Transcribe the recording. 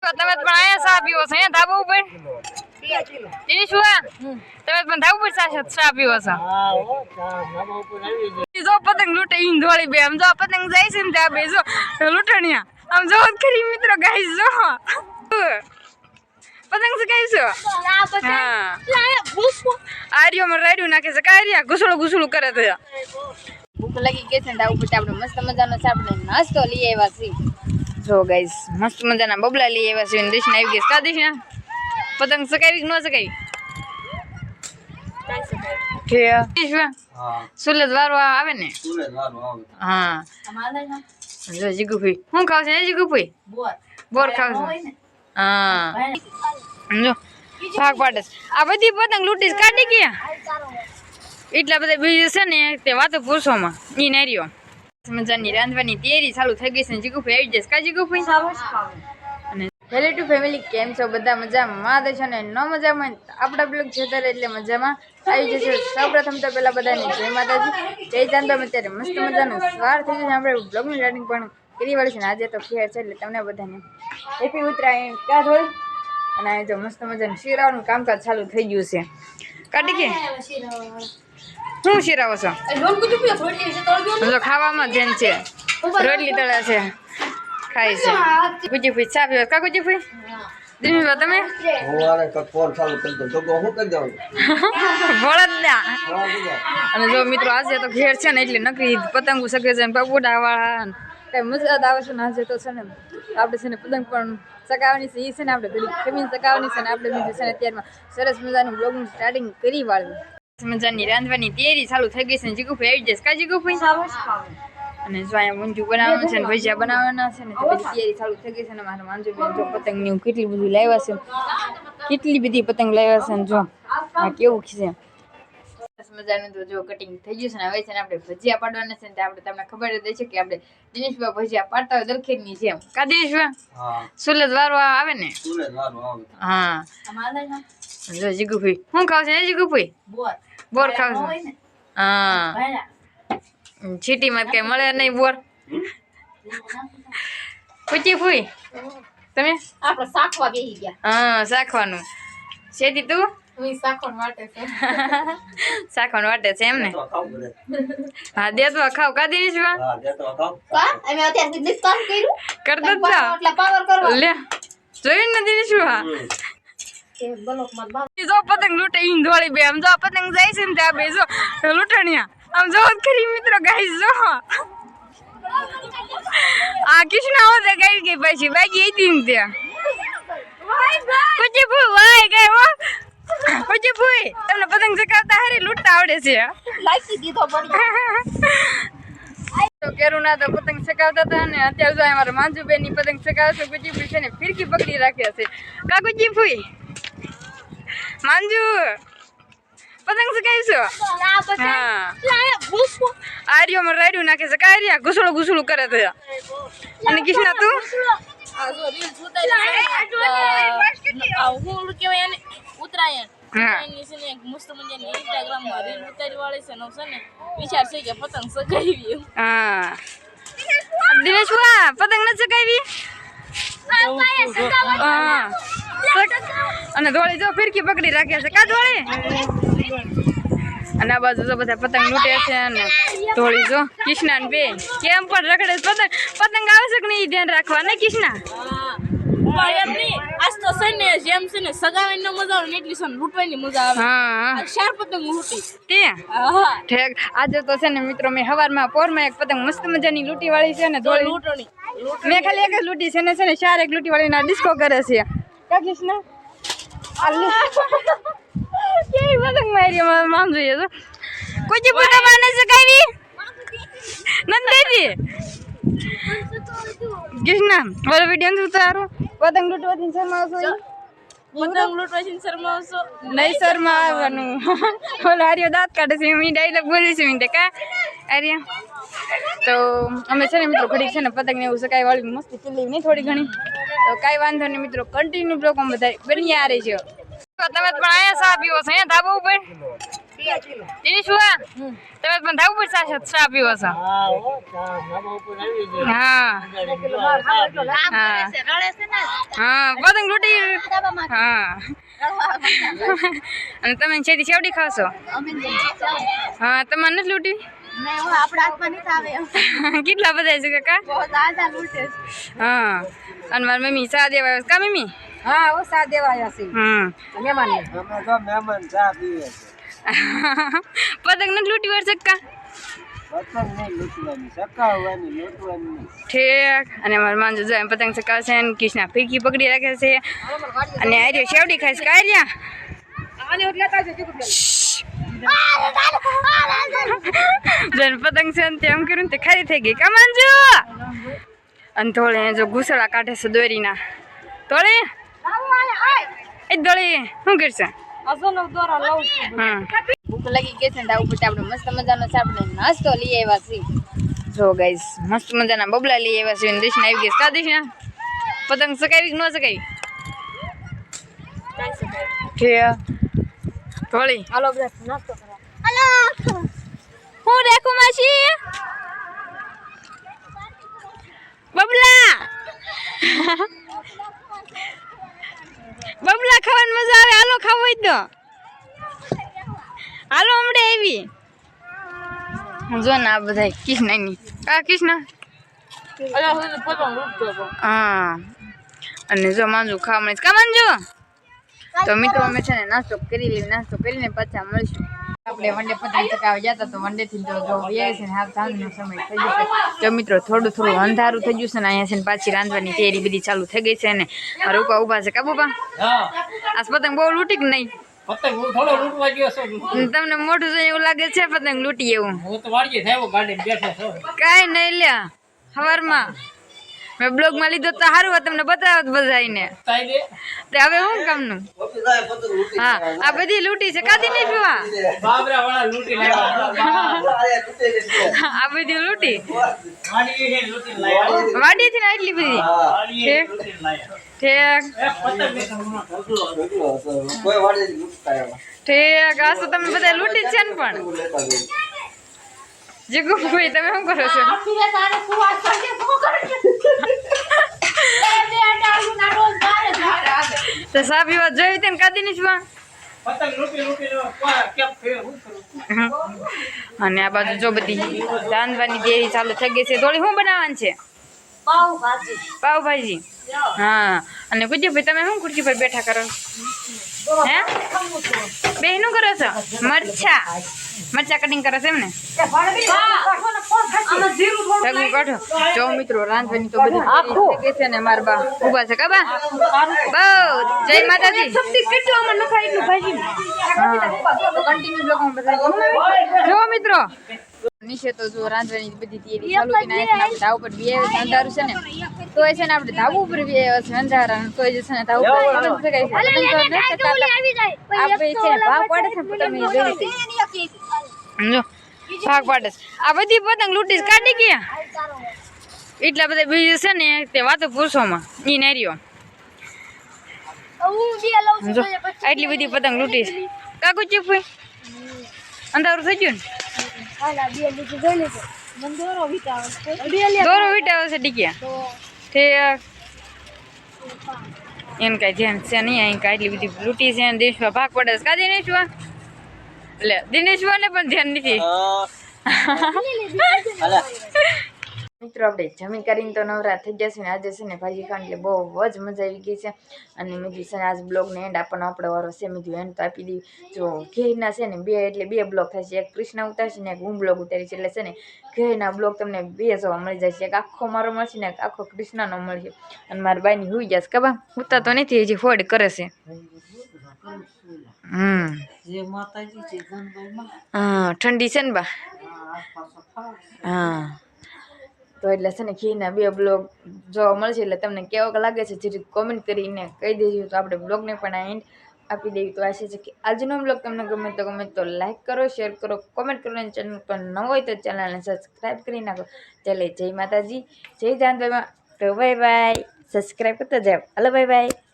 તમે પણ આયા સા પીવો છો અહીંયા ધાબા ઉપર ઈ શું તમે પણ ધાબા ઉપર સા પીવો છો જો પતંગ લૂટે ઈન ધોળી બે આમ જો પતંગ જાય છે ને ત્યાં બે જો લૂંટણિયા આમ જો ખરી મિત્રો ગાઈસ જો પતંગ સગાઈছো હા આર્યો માં રાડ્યું નાખે છે કારિયા ઘુસળું કરે છે ભૂખ લાગી ગઈ છે ને ધાબા ઉપર આપણે મસ્ત મજાનો આપણે નાસ્તો લઈ આવ્યા છીએ જો ગાઈસ મસ્ત મજાના બબલા લઈ આવ્યા છે ને દિશના આવી ગઈ કા દિશના પતંગ સગાવી ન સગાવી કે હા સુલેજ વારો આવે ને સુલેજ વારો આવે હા જો જીગુભાઈ હું ખાવ છે જીગુભાઈ બોર ખાવ છે હા જો ભાગ પાડે આ બધી પતંગ લૂટીસ કાઢી ગયા એટલા બધા બીજું છે ને તે વાતો પૂછોમાં ઈ નાર્યો મજાની રાંધવાની તૈયારી ચાલુ થઈ ગઈ છે જીગુભાઈ આવી જશે કા જીગુભાઈ અને હેલો ટુ ફેમિલી કેમ છો બધા મજામાં છે ને ન મજામાં આપણા બ્લોગ જોતા એટલે મજામાં આવી જશે સૌપ્રથમ તો પેલા બધાને જય માતાજી જય જાનબા અત્યારે મસ્ત મજાનું સવાર થઈ જશે આપણે બ્લોગની સ્ટાર્ટિંગ પણ કરી વાળી છે ને આજે તો ફેર છે એટલે તમને બધાને હેપી ઉત્તરાયણ ક્યાં હોય અને જો મસ્ત મજાનું શીરાવાનું કામકાજ ચાલુ થઈ ગયું છે કાઢી કે શું શીરાવો છો ખાવામાં ધ્યાન છે રોટલી તળે છે ખાય છે ગુજી ફૂઈ ચા પીવા કા ગુજી ફૂઈ દિનેશભાઈ તમે અને જો મિત્રો આજે તો ઘેર છે ને એટલે નકરી પતંગો સગે છે પગુડા વાળા કઈ મજા આવે છે ને આજે તો છે ને આપણે છે ને પતંગ પણ સગાવવાની છે એ છે ને આપણે ઘડી ખમીને સગાવવાની છે ને આપણે બીજું છે ને અત્યારમાં સરસ મજાનું બ્લોગનું સ્ટાર્ટિંગ કરી વાળવું મજાની રાંધવાની તૈયારી ચાલુ થઈ ગઈ છે જીગુભાઈ આવી જશે કા જીગુભાઈ અને જો અહીંયા ઊંધું બનાવવાનું છે ને ભજીયા બનાવવાના છે ને તો બધી તૈયારી ચાલુ થઈ ગઈ છે ને મારા માંજુબેન જો પતંગની કેટલી બધી લાવ્યા છે કેટલી બધી પતંગ લાવ્યા છે ને જો આ કેવું છે મજાનું તો જો કટિંગ થઈ ગયું છે ને હવે છે ને આપણે ભજીયા પાડવાના છે ને આપણે તમને ખબર જ છે કે આપણે દિનેશભાઈ ભજીયા પાડતા હોય દલખેરની જેમ કા દિનેશભાઈ સુલેજ વારો આવે ને હા જો જીગુભાઈ શું ખાવ છે જીગુભાઈ બોર ખાવ છે હા છીટીમાં કઈ મળે નહીં બોર પૂછી ફૂઈ તમે આપણે શાખવા બેહી ગયા હા શાખવાનું શેતી તું શાખવાનું વાટે છે શાખવાનું વાટે છે એમ ને હા દેતો ખાવ કા દિનેશવા કા અમે અત્યારે સુધી કામ કર્યું કરતો જ એટલે પાવર કરવા લે જોયું ને દિનેશવા જો પતંગ લૂટે ઈન ધોળી બે આમ જો પતંગ જાય છે ને ત્યાં બે જો લૂંટણિયા આમ જો ખરી મિત્રો ગાઈસ જો આ કિશના હોતે ગાઈ ગઈ પછી બાકી હતી ને ત્યાં પૂછી ફૂઈ વાય ગઈ હો પૂછી ફૂઈ તમને પતંગ ચગાવતા હારી લૂંટતા આવડે છે લાગી દીધો પડી તો કેરુના તો પતંગ ચગાવતા હતા ને અત્યારે જો અમારા માંજુબેન ની પતંગ ચગાવે છે ગુજી ફૂઈ છે ને ફિરકી પકડી રાખ્યા છે કા ગુજી ફૂઈ માંજુ પતંગ ચગાવીશું હા આર્યો માં રાડ્યું નાખે છે કારિયા ઘુસળું કરે છે અને કિશના તું ઉત્તરાયણ મસ્ત મજાની ઇન્સ્ટાગ્રામ માં રીલ ઉતારી વાળી છે ને વિચાર છે કે પતંગ સગાવી હા દિનેશ વાહ પતંગ ન ચગાવી હા અને ધોળી જો ફિરકી પકડી રાખ્યા છે કા ધોળી અને આ બાજુ જો બધા પતંગ લૂટે છે અને ધોળી જો કિશના ને બે કેમ પણ રખડે પતંગ આવે છે કે નહીં ધ્યાન રાખવા ને કિશના આજ તો છે ને જેમ છે ને સગાવાની મજા આવે ને એટલી છે લૂંટવાની મજા આવે હા ચાર પતંગ લૂંટી તે ઠેક આજે તો છે ને મિત્રો મેં સવારમાં પોરમાં એક પતંગ મસ્ત મજાની લૂંટી વાળી છે ને ધોળી લૂંટણી મેં ખાલી એક જ લૂંટી છે ને ચાર એક લૂંટી વાળી ના ડિસ્કો કરે છે કા કિશના કેવી પતંગ મારી મામ જોઈએ તો કોઈ પૂરા બાને સગાવી નંદેજી કિશના ઓલો વિડિયો ઉતારો પતંગ લૂંટવાથી શરમાવશો પતંગ લૂંટવાથી શરમાવશો નહીં શરમાવવાનું ઓલો આર્યો દાંત કાઢે છે હું ડાયલોગ બોલી છું તે કા આર્યા તો અમે છે ને મિત્રો ઘડીક છે ને પતંગ ને એવું સકાઈ વાળી મસ્તી ચીલી નહીં થોડી ઘણી તો કાંઈ વાંધો નહીં મિત્રો કન્ટિન્યુ બ્લોગ બધા બની આ રહી છે તમે પણ આયા સા પીવો છો અહીંયા ધાબા ઉપર દિનેશ બુઆ તમે પણ ધાવ પર ચા પીવો છો હા હા પતંગ લૂટી હા અને તમે છેડી છેવડી ખાશો હા તમારે નથી લૂટી કેટલા બધા છે કાકા હા અને મારી મમ્મી ચા દેવા આવ્યા કા મમ્મી હા ઓ સા દેવા આવ્યા છે મહેમાન પતંગ નથી લૂટી વાર શકતા ઠીક અને મારા માંજુ જો પતંગ ચકાવશે ને કૃષ્ણા ફીરકી પકડી રાખે છે અને આર્યો શેવડી ખાઈશ કાર્યા જન પતંગ છે ને તેમ કર્યું ને તે ખારી થઈ ગઈ કા માંજુ અને થોડે જો ઘૂસડા કાઢે છે દોરીના તોડે એ દોડી શું કરશે ભૂખ લાગી ગઈ છે ને ઉપર આપણે મસ્ત મજાનો આપણે નાસ્તો લઈ આવ્યા છીએ જો ગાઈસ મસ્ત મજાના બબલા લઈ આવ્યા છે દિશના આવી ગઈ કા દિશના પતંગ સકાવી ન સકાવી કે થોડી હાલો બધા નાસ્તો કરો હું રાખું માસી બબલા બબલા ખાવાની મજા આવે હાલો ખાવું હોય તો હાલો હમણાં આવી જો ને આ બધા કૃષ્ણની કા કૃષ્ણ હા અને જો માંજુ ખાવા મળે કા માંજુ તો મિત્રો અમે છે ને નાસ્તો કરી લઈએ નાસ્તો કરીને પાછા મળીશું આપણે વનડે પતંગ ચગાવવા ગયા હતા તો વનડે થી જો વ્યાય છે ને હાફ સાંજનો સમય થઈ ગયો છે તો મિત્રો થોડું અંધારું થઈ ગયું છે ને અહીંયા છે ને પાછી રાંધવાની તૈયારી બધી ચાલુ થઈ ગઈ છે ને મારા ઉપા ઉભા છે કાબુપા આ પતંગ બહુ લૂટી કે નહીં પતંગ થોડો લૂટવા ગયો છો તમને મોઢું જોઈને એવું લાગે છે પતંગ લૂટી એવું હું તો વાડીએ થયો ગાડી બેઠો છો કાઈ નહીં લ્યા સવારમાં મેં બ્લોગ માં લીધો તો સારું હોય તમને બતાવત બધાને તાઈ દે તે હવે શું કામનું હા આ બધી લૂટી છે કાદી નહીં પીવા બાબરા વાળા લૂટી લાવ્યા આ બધી લૂટી વાડીએ હે લૂટી લાવ્યા વાડી થી ને એટલી બધી વાડીએ લૂટી લાવ્યા ઠીક એ પતંગ ઠીક આ તો તમે બધા લૂટી જ છે ને પણ જીગુ ભાઈ તમે શું કરો છો તો સા પીવા જોયું તેમ કાદી નહીં પીવા પતંગ લૂટી કેમ ફેર હું કરું અને આ બાજુ જો બધી રાંધવાની તૈયારી ચાલુ થઈ ગઈ છે થોડી શું બનાવવાનું છે પાવભાજી હા અને કુજી તમે શું ખુરશી પર બેઠા કરો હે બે શું કરો છો મરચા કટિંગ કરો છો એમ ને કાઢો જો મિત્રો રાંધવાની તો બધી તૈયારી થઈ ગઈ છે ને મારા બા ઉભા છે કાબા બહુ જય માતાજી કન્ટિન્યુ બ્લોગમાં બધા જો મિત્રો નીચે તો જો રાંધવાની બધી તૈયારી ચાલુ કરીને આપણે ધાવ ઉપર બી આવે અંધારું છે ને તો એ છે ને આપણે ધાવ ઉપર બી આવે છે અંધારા તો એ છે ને ધાવ ઉપર આપણે છે ને ભાગ પાડે છે પતંગ જો ભાગ પાડે આ બધી પતંગ લૂંટી કાઢી ગયા એટલા બધા બીજું છે ને તે વાતો પૂછોમાં ઈ નાર્યો જો એટલી બધી પતંગ લૂંટી કાકુ ચૂપ અંધારું થઈ ગયું ને દોરો વીટાવે છે ડીક્યા ઠીક એમ કઈ ધ્યાન છે નહીં અહીં કાંઈ એટલી બધી લૂંટી છે દિનેશમાં ભાગ પડે છે કા દિનેશમાં એટલે દિનેશમાં ને પણ ધ્યાન નથી મિત્રો આપણે જમી કરીને તો નવરા થઈ જશે ને આજે છે ને ભાજી ખાંડ એટલે બહુ જ મજા આવી ગઈ છે અને મેં છે ને આજ બ્લોગને એન્ડ આપણને આપણો વારો છે મેં એન્ડ તો આપી દીધી જો ઘેરના છે ને બે બ્લોગ થશે એક કૃષ્ણ ઉતારશે ને એક હું બ્લોગ ઉતારીશ એટલે છે ને ઘેરના બ્લોગ તમને બે જોવા મળી જશે એક આખો મારો મળશે ને એક આખો કૃષ્ણનો મળશે અને મારા બાઈની હુઈ જશે કબા ઉતા તો નથી હજી ફોડ કરે છે હા ઠંડી છે ને બા હા તો એટલે છે ને ઘીના બે બ્લોગ જોવા મળશે એટલે તમને કેવો લાગે છે જરીક કોમેન્ટ કરીને કહી દેજો તો આપણે બ્લોગને પણ આ એન્ડ આપી દેવી તો આશા છે કે આજનો બ્લોગ તમને ગમે તો લાઈક કરો શેર કરો કોમેન્ટ કરો અને ચેનલ પર ન હોય તો ચેનલને સબસ્ક્રાઈબ કરી નાખો ચાલે જય માતાજી જય જાનભાઈમાં તો બાય બાય સબસ્ક્રાઈબ કરતા જાઓ હાલો બાય બાય